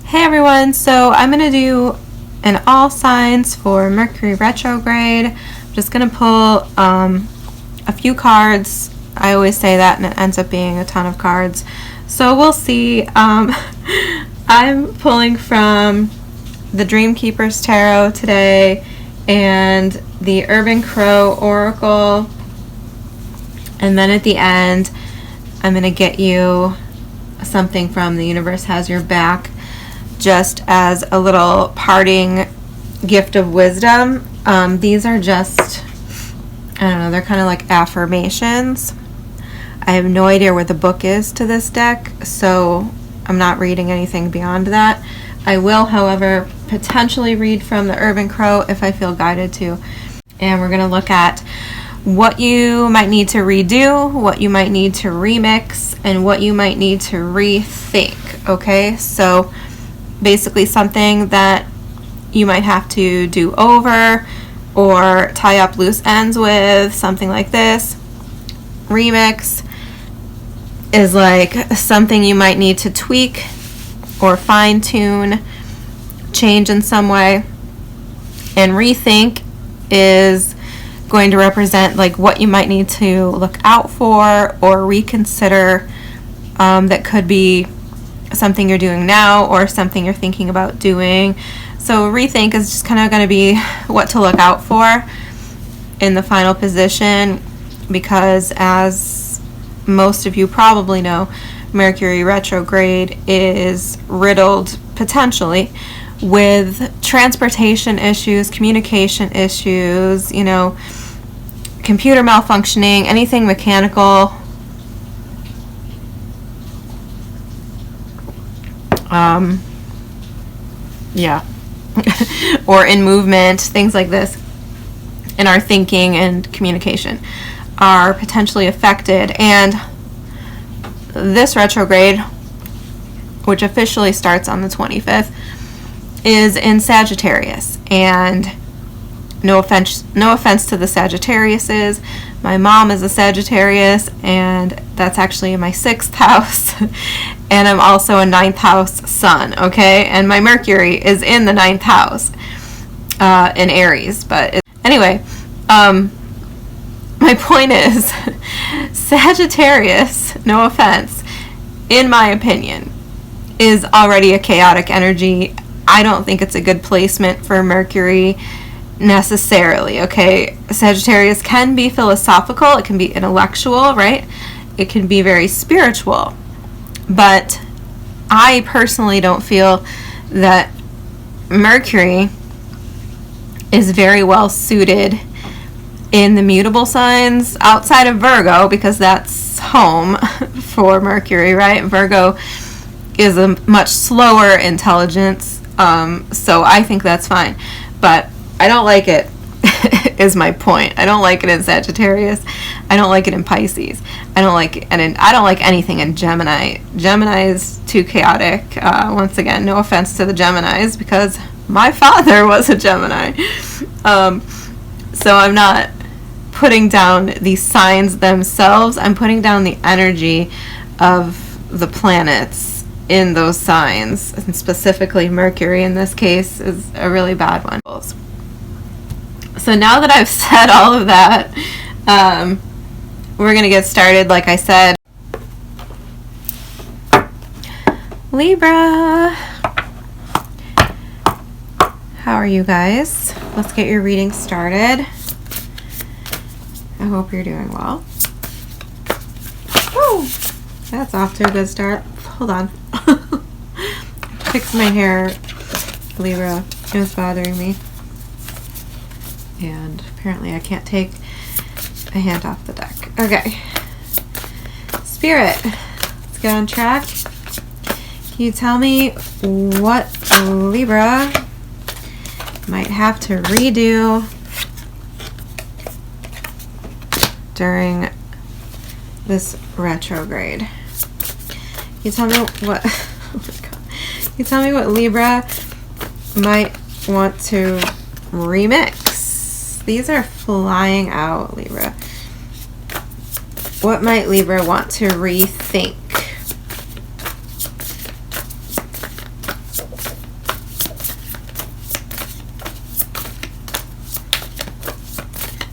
Hey everyone, so I'm going to do an all signs for Mercury retrograde. I'm just going to pull a few cards. I always say that and it ends up being a ton of cards. So we'll see. I'm pulling from the Dreamkeeper's Tarot today and the Urban Crow Oracle. And then at the end, I'm going to get you something from The Universe Has Your Back, just as a little parting gift of wisdom. These are just, I don't know, they're kind of like affirmations. I have no idea where the book is to this deck, so I'm not reading anything beyond that. I will, however, potentially read from the Urban Crow if I feel guided to. And we're going to look at what you might need to redo, what you might need to remix, and what you might need to rethink, okay? So basically something that you might have to do over or tie up loose ends with, something like this. Remix is like something you might need to tweak or fine-tune, change in some way. And rethink is going to represent like what you might need to look out for or reconsider, that could be something you're doing now or something you're thinking about doing. So rethink is just kind of going to be what to look out for in the final position, because as most of you probably know, Mercury retrograde is riddled potentially with transportation issues, communication issues, you know, computer malfunctioning, anything mechanical. Or in movement, things like this in our thinking and communication are potentially affected. And this retrograde, which officially starts on the 25th, is in Sagittarius. And no offense to the Sagittariuses. My mom is a Sagittarius, and that's actually in my 6th house. And I'm also a 9th house sun, okay? And my Mercury is in the 9th house in Aries. But anyway, my point is, Sagittarius, no offense, in my opinion, is already a chaotic energy. I don't think it's a good placement for Mercury necessarily, okay? Sagittarius can be philosophical, it can be intellectual, right? It can be very spiritual. But I personally don't feel that Mercury is very well suited in the mutable signs outside of Virgo, because that's home for Mercury, right? Virgo is a much slower intelligence, so I think that's fine. But I don't like it, is my point. I don't like it in Sagittarius. I don't like it in Pisces. I don't like it, and I don't like anything in Gemini. Gemini is too chaotic. Once again, no offense to the Geminis, because my father was a Gemini. So I'm not putting down the signs themselves. I'm putting down the energy of the planets in those signs, and specifically Mercury in this case is a really bad one. So now that I've said all of that, we're going to get started. Like I said, Libra, how are you guys? Let's get your reading started. I hope you're doing well. Woo! That's off to a good start. Hold on. Fix my hair, Libra. It was bothering me. And apparently I can't take a hand off the deck. Okay. Spirit, let's get on track. Can you tell me what Libra might have to redo during this retrograde? Can you tell me what oh my God. Can you tell me what Libra might want to remix? These are flying out, Libra. What might Libra want to rethink?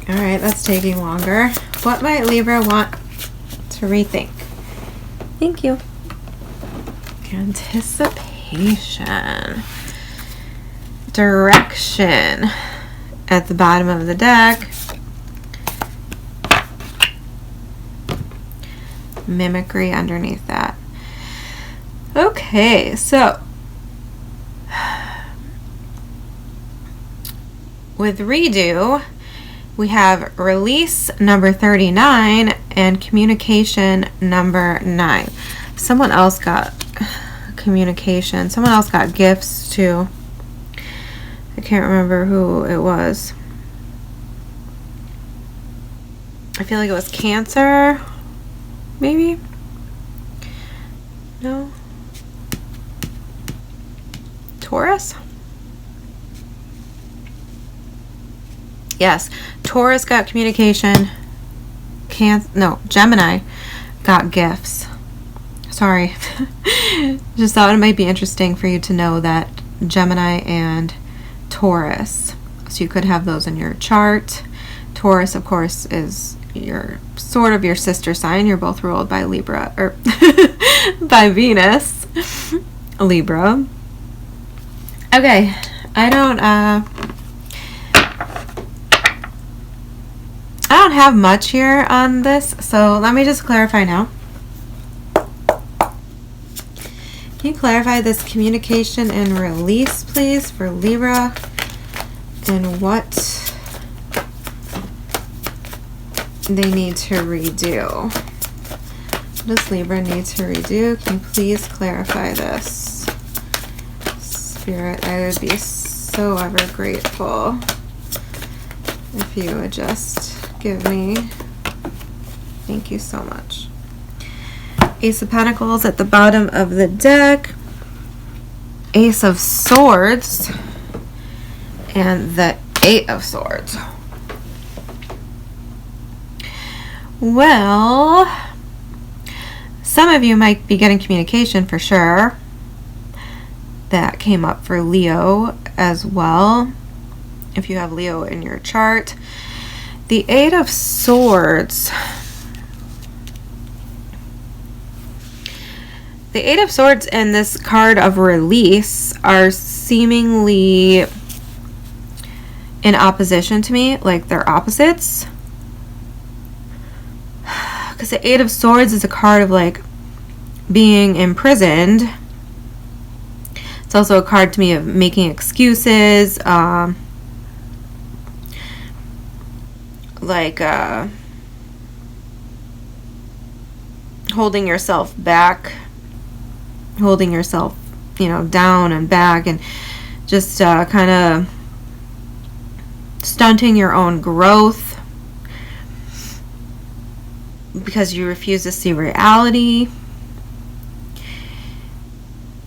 All right, that's taking longer. What might Libra want to rethink? Thank you. Anticipation. Direction at the bottom of the deck. Mimicry underneath that. Okay, so with redo, we have release number 39 and communication number 9. Someone else got communication. Someone else got gifts too. I can't remember who it was. I feel like it was Cancer, maybe? No? Taurus? Yes, Taurus got communication. Gemini got gifts. Sorry. Just thought it might be interesting for you to know that Gemini and Taurus. So you could have those in your chart. Taurus, of course, is your sort of your sister sign. You're both ruled by Libra, or by Venus. Libra. Okay, I don't have much here on this, so let me just clarify now. Can you clarify this communication and release, please, for Libra, and what they need to redo? What does Libra need to redo? Can you please clarify this? Spirit, I would be so ever grateful if you would just give me. Thank you so much. Ace of Pentacles at the bottom of the deck. Ace of Swords. And the Eight of Swords. Well, some of you might be getting communication for sure. That came up for Leo as well, if you have Leo in your chart. The Eight of Swords. The Eight of Swords and this card of release are seemingly in opposition to me, like they're opposites. Because the Eight of Swords is a card of like being imprisoned. It's also a card to me of making excuses, holding yourself back, holding yourself, down and back, and just kind of stunting your own growth because you refuse to see reality.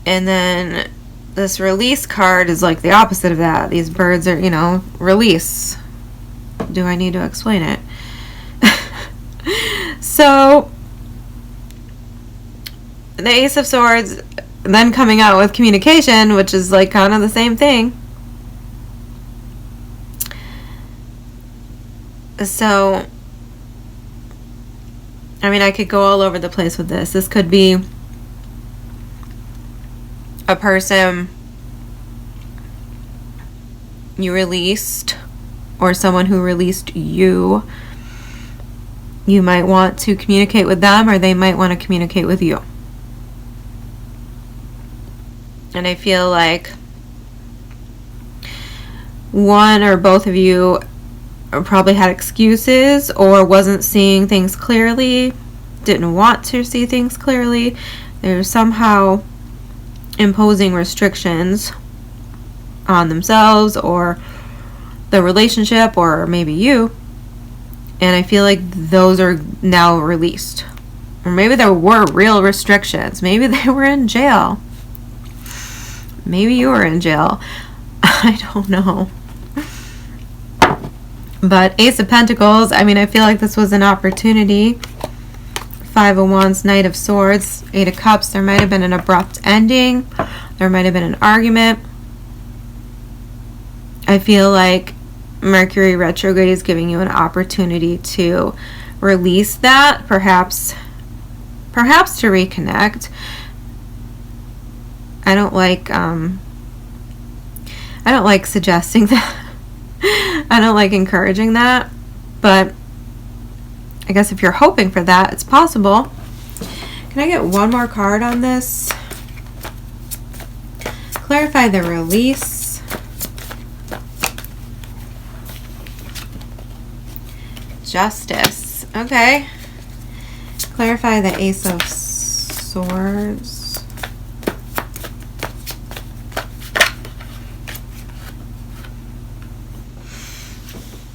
And then this release card is like the opposite of that. These birds are, release. Do I need to explain it? So, the Ace of Swords then coming out with communication, which is like kind of the same thing. So, I mean, I could go all over the place with this. This could be a person you released, or someone who released you. You might want to communicate with them, or they might want to communicate with you. And I feel like one or both of you probably had excuses or wasn't seeing things clearly, didn't want to see things clearly. They're somehow imposing restrictions on themselves or the relationship, or maybe you. And I feel like those are now released. Or maybe there were real restrictions. Maybe they were in jail. Maybe you were in jail. I don't know. But Ace of Pentacles, I mean, I feel like this was an opportunity. Five of Wands, Knight of Swords, Eight of Cups. There might have been an abrupt ending. There might have been an argument. I feel like Mercury retrograde is giving you an opportunity to release that, perhaps to reconnect. I don't like suggesting that. I don't like encouraging that, but I guess if you're hoping for that, it's possible. Can I get one more card on this? Clarify the release. Justice. Okay. Clarify the Ace of Swords.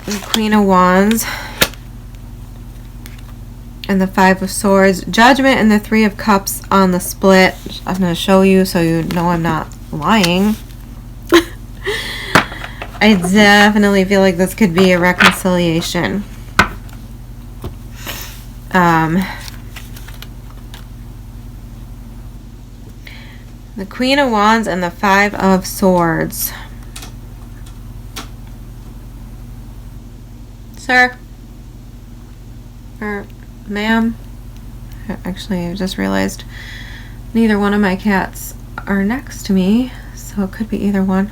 The Queen of Wands. And the Five of Swords. Judgment and the Three of Cups on the split. I'm going to show you so you know I'm not lying. I definitely feel like this could be a reconciliation. The Queen of Wands and the Five of Swords. Sir? Or ma'am? Actually, I just realized neither one of my cats are next to me, so it could be either one.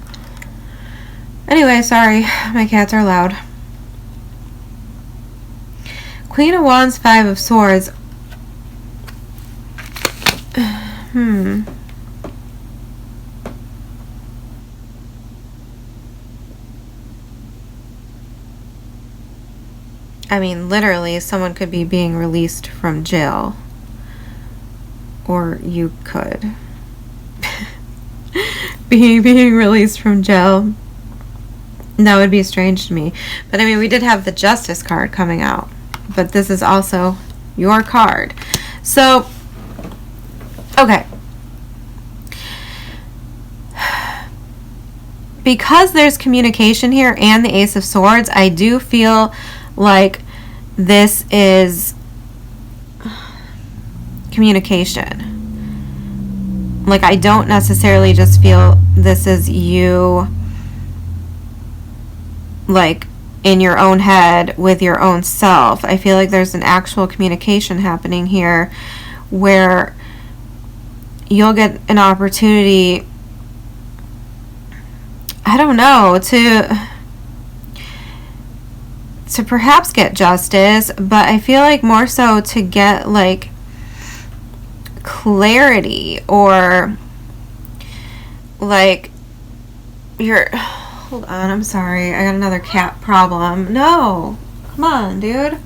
Anyway, sorry, my cats are loud. Queen of Wands, Five of Swords. I mean, literally, someone could be being released from jail. Or you could. being released from jail. That would be strange to me. But I mean, we did have the Justice card coming out. But this is also your card. So, okay. Because there's communication here and the Ace of Swords, I do feel like this is communication. Like, I don't necessarily just feel this is you, like, in your own head with your own self. I feel like there's an actual communication happening here where you'll get an opportunity, I don't know, to perhaps get justice, but I feel like more so to get, like, clarity, or like hold on, I'm sorry, I got another cat problem. No, come on, dude.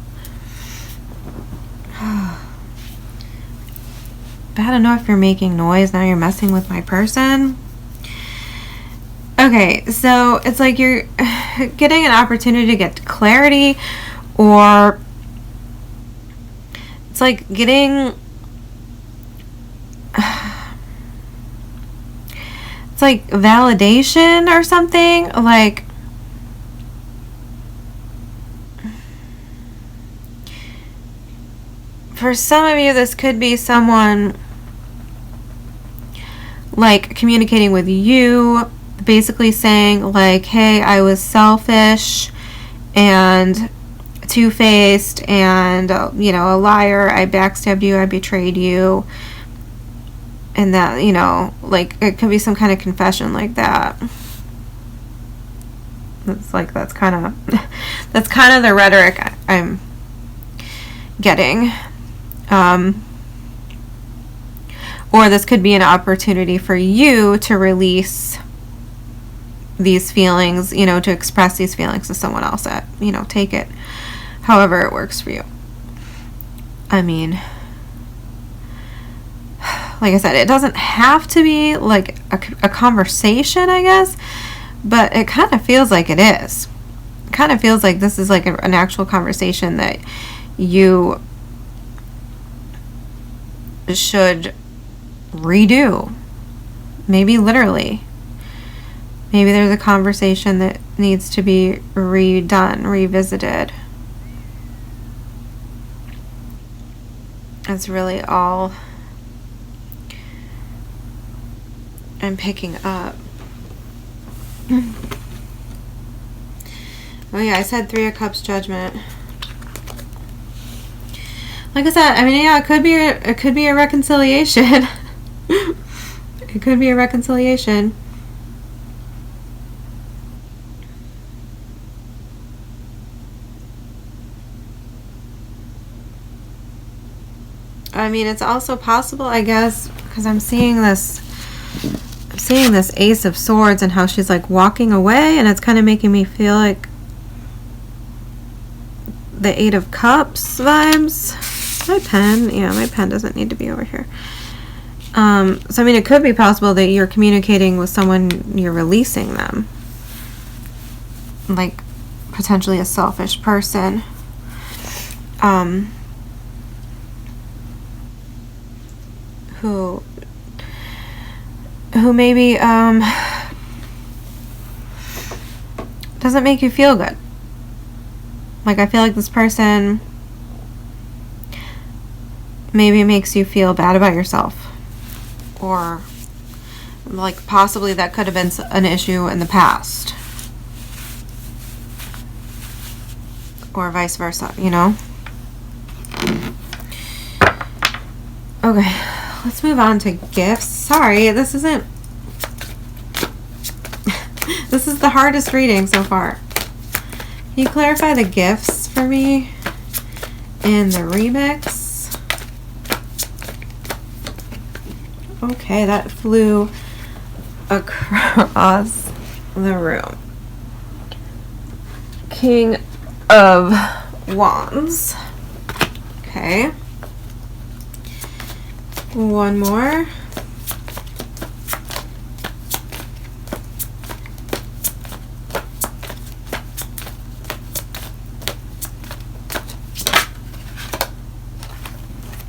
Bad enough you're making noise, now you're messing with my person. Okay, so it's like you're getting an opportunity to get clarity, or it's like getting, it's like validation or something. Like, for some of you, this could be someone like communicating with you, basically saying like, hey, I was selfish and two-faced and you know, a liar, I backstabbed you, I betrayed you, and that, you know, like, it could be some kind of confession like that. It's like, that's kind of the rhetoric I'm getting. Or this could be an opportunity for you to release these feelings, you know, to express these feelings to someone else. That, you know, take it however it works for you. I mean, like I said, it doesn't have to be like a conversation, I guess, but it kind of feels like it is. It kind of feels like this is like an actual conversation that you should redo. Maybe literally. Maybe there's a conversation that needs to be redone, revisited. That's really all I'm picking up. Oh yeah, I said Three of Cups, Judgment. Like I said, I mean, yeah, it could be a reconciliation. It could be a reconciliation. I mean, it's also possible, I guess, because I'm seeing this Ace of Swords and how she's like walking away, and it's kind of making me feel like the Eight of Cups vibes. My pen, yeah, my pen doesn't need to be over here. So I mean, it could be possible that you're communicating with someone, you're releasing them, like potentially a selfish person. Who maybe doesn't make you feel good. Like, I feel like this person maybe makes you feel bad about yourself, or like possibly that could have been an issue in the past, or vice versa, you know. Okay, let's move on to gifts. Sorry, this isn't this is the hardest reading so far. Can you clarify the gifts for me in the remix? Okay, that flew across the room. King of Wands. Okay. One more.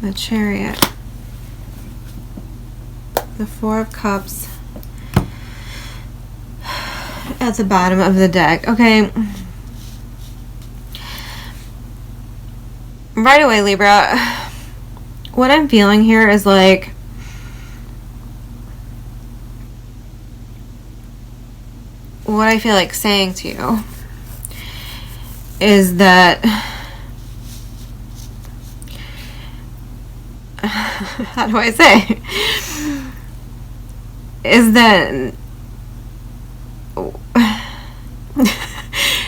The Chariot. The Four of Cups at the bottom of the deck. Okay. Right away, Libra, what I'm feeling here is like what I feel like saying to you is that how do I say? Is that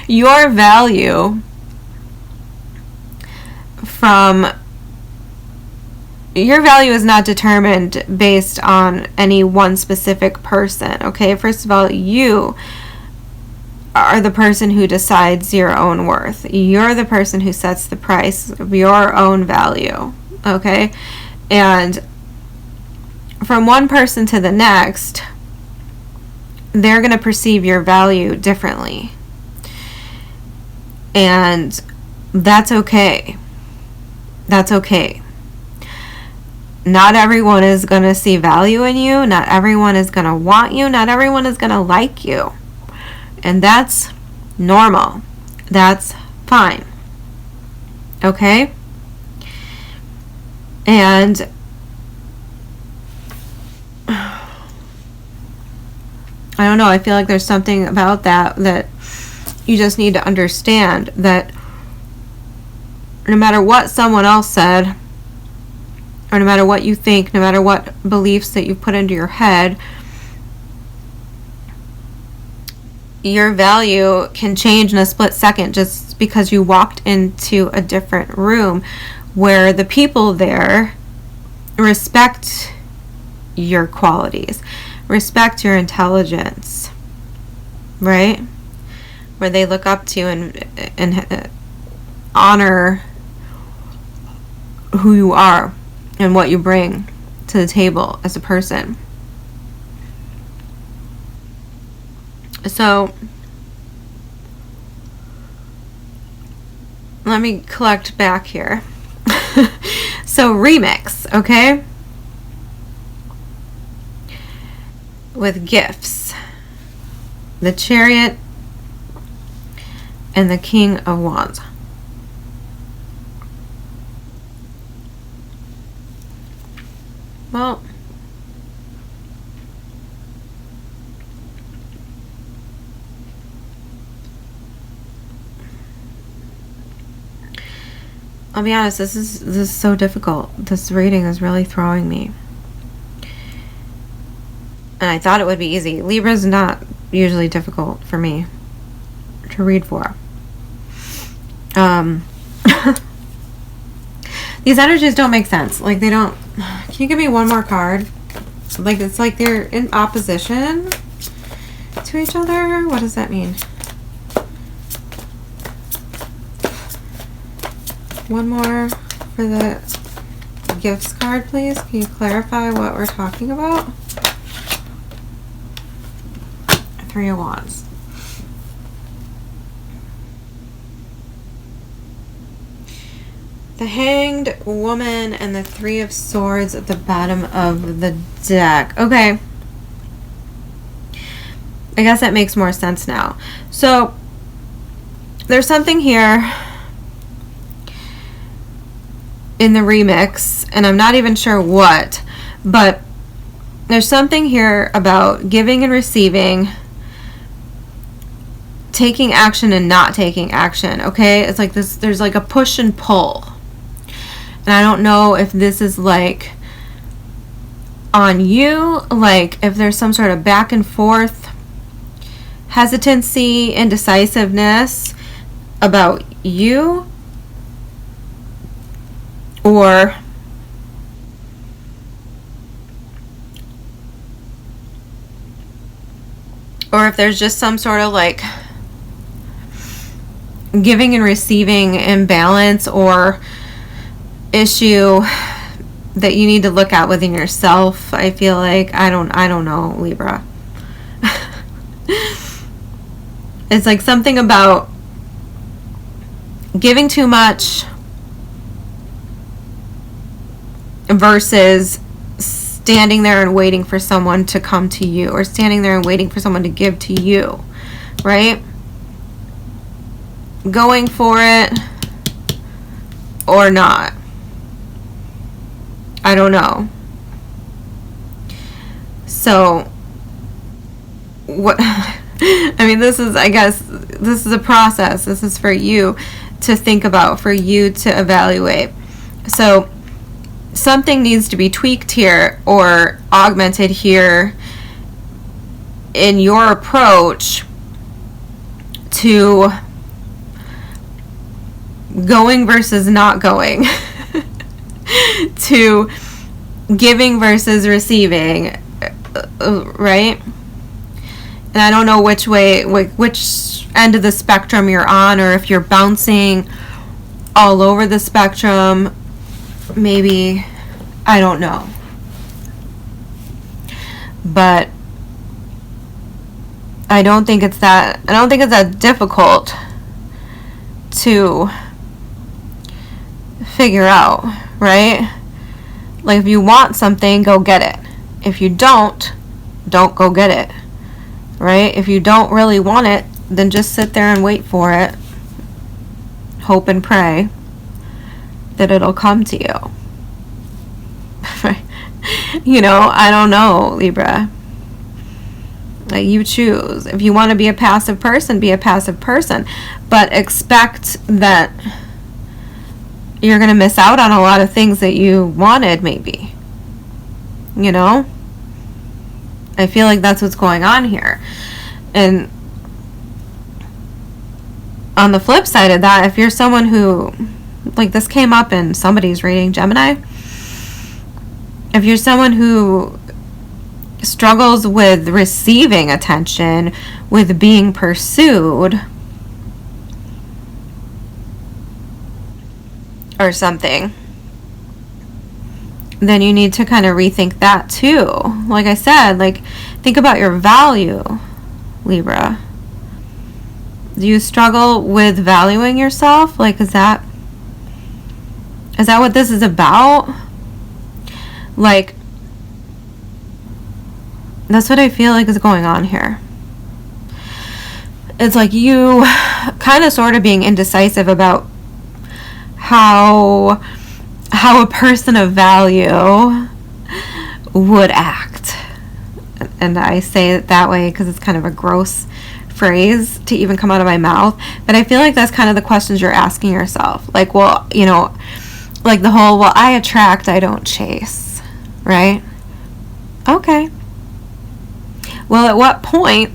your value is not determined based on any one specific person, okay? First of all, you are the person who decides your own worth. You're the person who sets the price of your own value, okay? And from one person to the next, they're going to perceive your value differently. And that's okay. That's okay. Not everyone is going to see value in you. Not everyone is going to want you. Not everyone is going to like you. And that's normal. That's fine. Okay? And I don't know, I feel like there's something about that you just need to understand, that no matter what someone else said, or no matter what you think, no matter what beliefs that you put into your head, your value can change in a split second just because you walked into a different room where the people there respect your qualities, respect your intelligence, right? Where they look up to you and honor who you are and what you bring to the table as a person. So let me collect back here. So remix, okay? With gifts. The Chariot and the King of Wands. Well, I'll be honest, this is so difficult. This reading is really throwing me. And I thought it would be easy. Libra's not usually difficult for me to read for. These energies don't make sense. Like, they don't... Can you give me one more card? Like, it's like they're in opposition to each other. What does that mean? One more for the gifts card, please. Can you clarify what we're talking about? Three of Wands. The Hanged Woman and the Three of Swords at the bottom of the deck. Okay. I guess that makes more sense now. So, there's something here in the remix, and I'm not even sure what, but there's something here about giving and receiving, taking action and not taking action, okay? It's like this, there's like a push and pull. And I don't know if this is like on you, like if there's some sort of back and forth hesitancy, indecisiveness about you, or if there's just some sort of like giving and receiving imbalance or issue that you need to look at within yourself. I feel like I don't know, Libra. It's like something about giving too much versus standing there and waiting for someone to come to you, or standing there and waiting for someone to give to you, right? Going for it or not. I don't know. So, what... I mean, this is, I guess, this is a process. This is for you to think about, for you to evaluate. So, something needs to be tweaked here or augmented here in your approach to going versus not going, to giving versus receiving, right? And I don't know which way, which end of the spectrum you're on, or if you're bouncing all over the spectrum. Maybe, I don't know. But I don't think it's that difficult to figure out, right? Like, if you want something, go get it. If you don't go get it, right? If you don't really want it, then just sit there and wait for it. Hope and pray that it'll come to you. You know, I don't know, Libra. Like, you choose. If you want to be a passive person, be a passive person. But expect that you're going to miss out on a lot of things that you wanted, maybe. You know? I feel like that's what's going on here. And on the flip side of that, if you're someone who, like, this came up in somebody's reading, Gemini. If you're someone who struggles with receiving attention, with being pursued, or something, then you need to kind of rethink that too. Like I said, like, think about your value, Libra. Do you struggle with valuing yourself? Like, is that what this is about? Like, that's what I feel like is going on here. It's like you kind of sort of being indecisive about how a person of value would act. And I say it that way because it's kind of a gross phrase to even come out of my mouth, but I feel like that's kind of the questions you're asking yourself. Like, well, you know, like the whole, well, I attract, I don't chase, right? Okay. Well, at what point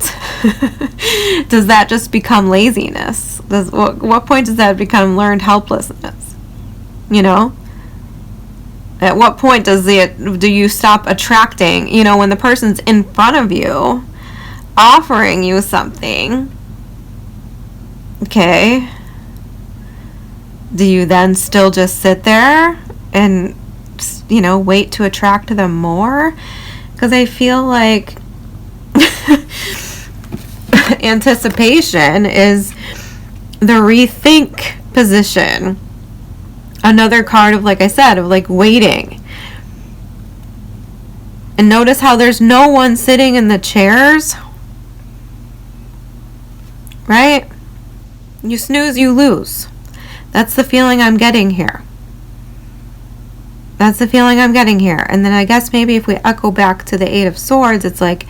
does that just become laziness? What point does that become learned helplessness? You know? At what point do you stop attracting? You know, when the person's in front of you, offering you something, okay, do you then still just sit there and, you know, wait to attract them more? Because I feel like anticipation is the rethink position. Another card of, like I said, of like waiting. And notice how there's no one sitting in the chairs. Right? You snooze, you lose. That's the feeling I'm getting here. That's the feeling I'm getting here. And then I guess maybe if we echo back to the Eight of Swords, it's like,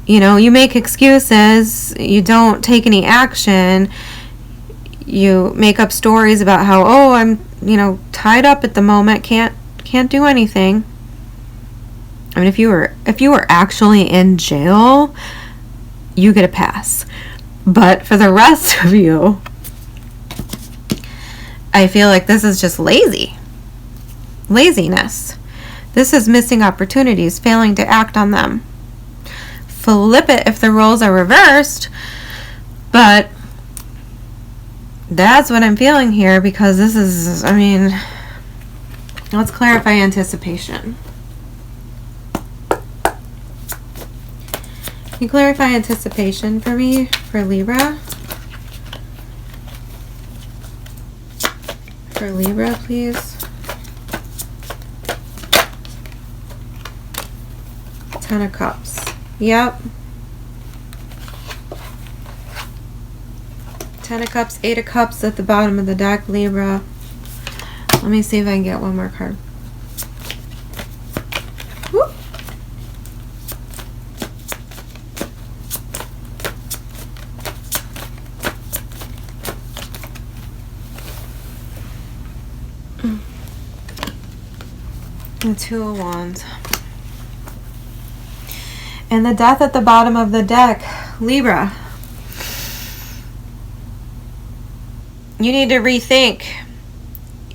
you know, you make excuses, you don't take any action, you make up stories about how, oh, I'm, you know, tied up at the moment, can't do anything. I mean, if you were actually in jail, you get a pass. But for the rest of you, I feel like this is just laziness. This is missing opportunities, failing to act on them. Flip it if the roles are reversed, but that's what I'm feeling here, because this is, I mean, let's clarify anticipation. Can you clarify anticipation for me, for Libra? For Libra, please. Ten of Cups. Yep. Ten of Cups, Eight of Cups at the bottom of the deck, Libra. Let me see if I can get one more card. Whoop. The Two of Wands. And the Death at the bottom of the deck, Libra. You need to rethink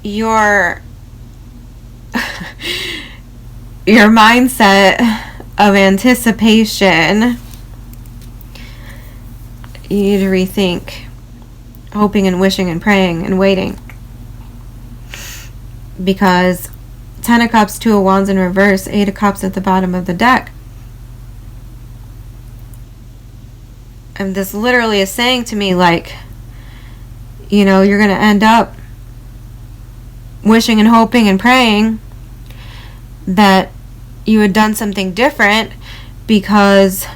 your mindset of anticipation. You need to rethink hoping and wishing and praying and waiting. Because Ten of Cups, Two of Wands in reverse, Eight of Cups at the bottom of the deck. And this literally is saying to me, like, you know, you're going to end up wishing and hoping and praying that you had done something different, because,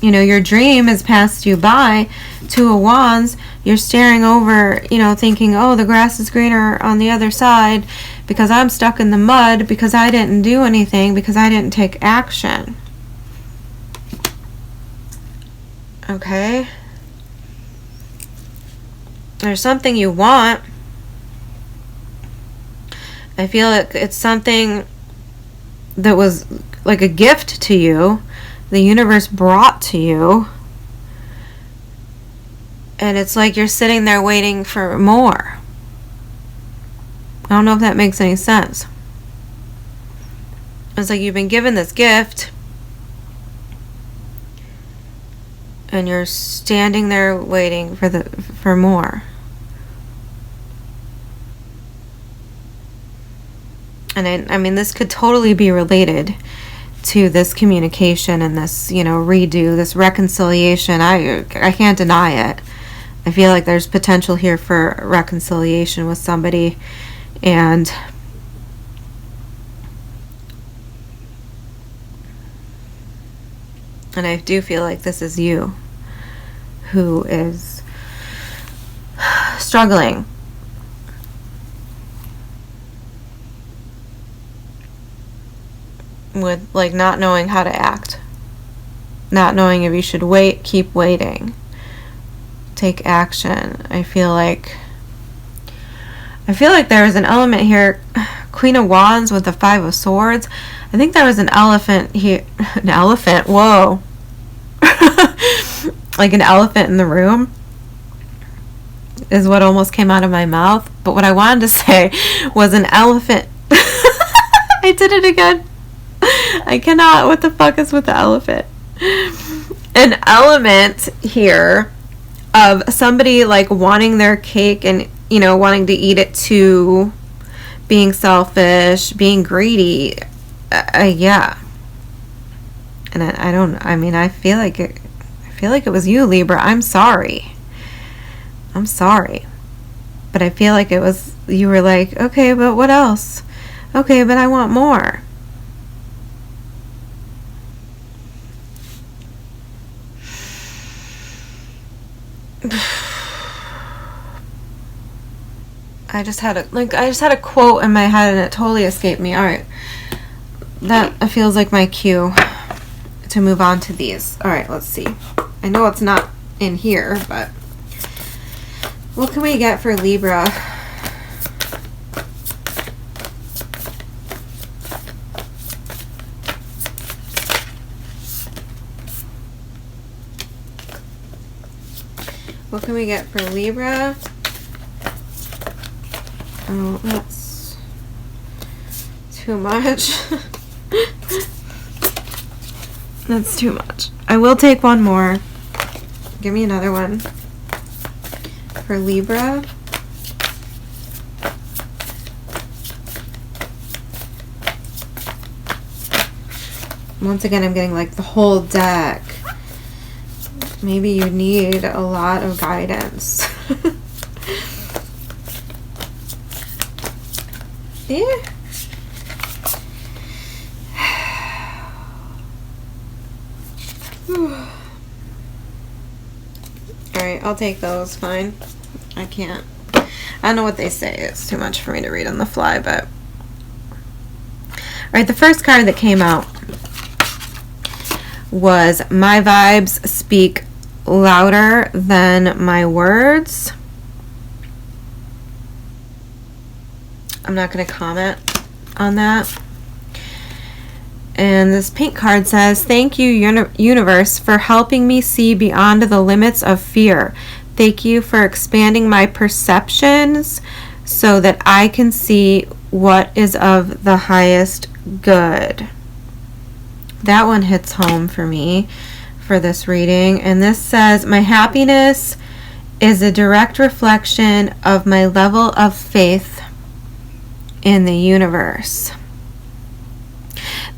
you know, your dream has passed you by. Two of Wands, you're staring over, you know, thinking, oh, the grass is greener on the other side because I'm stuck in the mud because I didn't do anything, because I didn't take action. Okay? There's something you want. I feel like it's something that was like a gift to you, the universe brought to you, and it's like you're sitting there waiting for more. I don't know if that makes any sense. It's like you've been given this gift, and you're standing there waiting for more. And I mean, this could totally be related to this communication and this, you know, redo, this reconciliation. I can't deny it. I feel like there's potential here for reconciliation with somebody, and I do feel like this is you who is struggling with, like, not knowing how to act. not knowing if you should wait, keep waiting. Take action. I feel like there was an element here. Queen of Wands with the Five of Swords. I think there was an elephant here. An elephant? Whoa. Like an elephant in the room is what almost came out of my mouth. But what I wanted to say was an elephant. I did it again. I cannot. What the fuck is with the elephant? An element here of somebody like wanting their cake and, you know, wanting to eat it too, being selfish, being greedy. Yeah. And I feel like it was you, Libra. I'm sorry. But I feel like you were like, okay, but what else? Okay, but I want more. I just had a quote in my head and it totally escaped me. All right. That feels like my cue to move on to these. All right, let's see. I know it's not in here, but what can we get for Libra? What can we get for Libra? Oh, that's too much. That's too much. I will take one more. Give me another one. For Libra. Once again, I'm getting like the whole deck. Maybe you need a lot of guidance. Yeah. Alright, I'll take those. Fine. I can't. I don't know what they say. It's too much for me to read on the fly, but. Alright, the first card that came out was My Vibes Speak Louder Than My Words. I'm not going to comment on that. And this pink card says, thank you, universe, for helping me see beyond the limits of fear. Thank you for expanding my perceptions so that I can see what is of the highest good. That one hits home for me for this reading. And this says, my happiness is a direct reflection of my level of faith in the universe.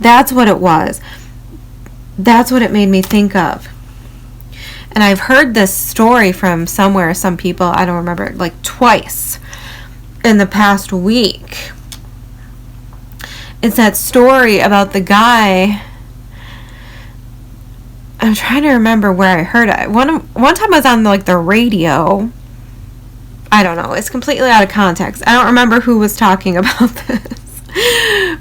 That's what it was. That's what it made me think of. And I've heard this story from somewhere, some people, I don't remember, like twice in the past week. It's that story about the guy. I'm trying to remember where I heard it. One time I was on like the radio. I don't know. It's completely out of context. I don't remember who was talking about this.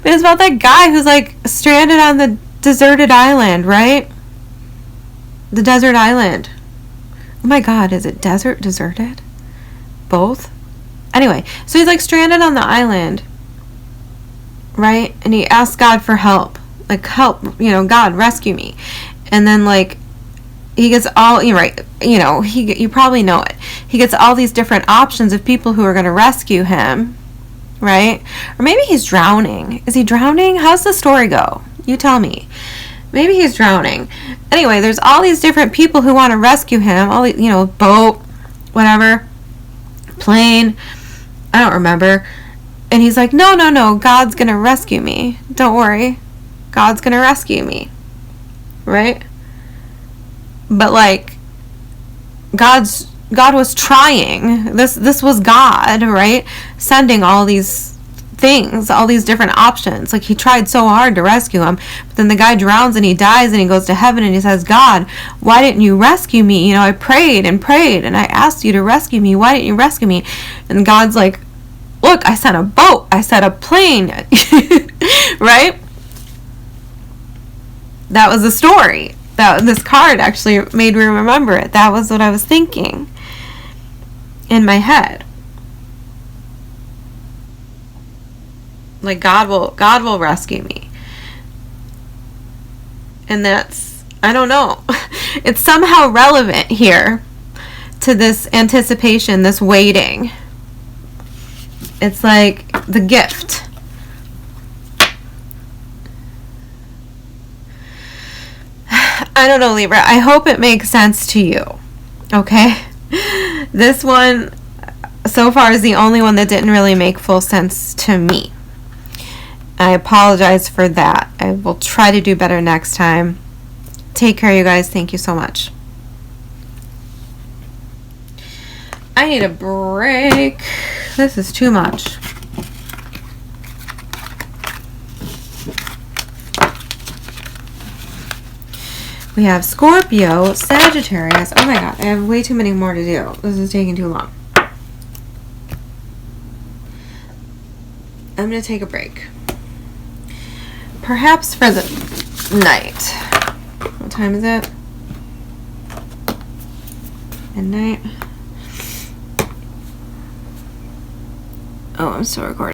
But it's about that guy who's like stranded on the deserted island, right? The desert island. Oh my God, is it deserted? Both? Anyway, so he's like stranded on the island, right? And he asks God for help. Like, help, God, rescue me. And then like he gets all, you probably know it. He gets all these different options of people who are going to rescue him, right? Or maybe he's drowning. Is he drowning? How's the story go? You tell me. Maybe he's drowning. Anyway, there's all these different people who want to rescue him. All these, boat, whatever, plane. I don't remember. And he's like, no, God's going to rescue me. Don't worry. God's going to rescue me. Right? But like, God was trying. This was God, right? Sending all these things, all these different options. Like, he tried so hard to rescue him, but then the guy drowns and he dies and he goes to heaven and he says, God, why didn't you rescue me? I prayed and prayed and I asked you to rescue me. Why didn't you rescue me? And God's like, look, I sent a boat. I sent a plane. Right? That was the story. this card actually made me remember it. That was what I was thinking in my head. Like God will rescue me. And that's, I don't know. It's somehow relevant here to this anticipation, this waiting. It's like the gift. I don't know, Libra. I hope it makes sense to you. Okay? This one so far is the only one that didn't really make full sense to me. I apologize for that. I will try to do better next time. Take care, you guys. Thank you so much. I need a break. This is too much. We have Scorpio, Sagittarius. Oh my god, I have way too many more to do. This is taking too long. I'm going to take a break. Perhaps for the night. What time is it? Midnight. Oh, I'm still recording.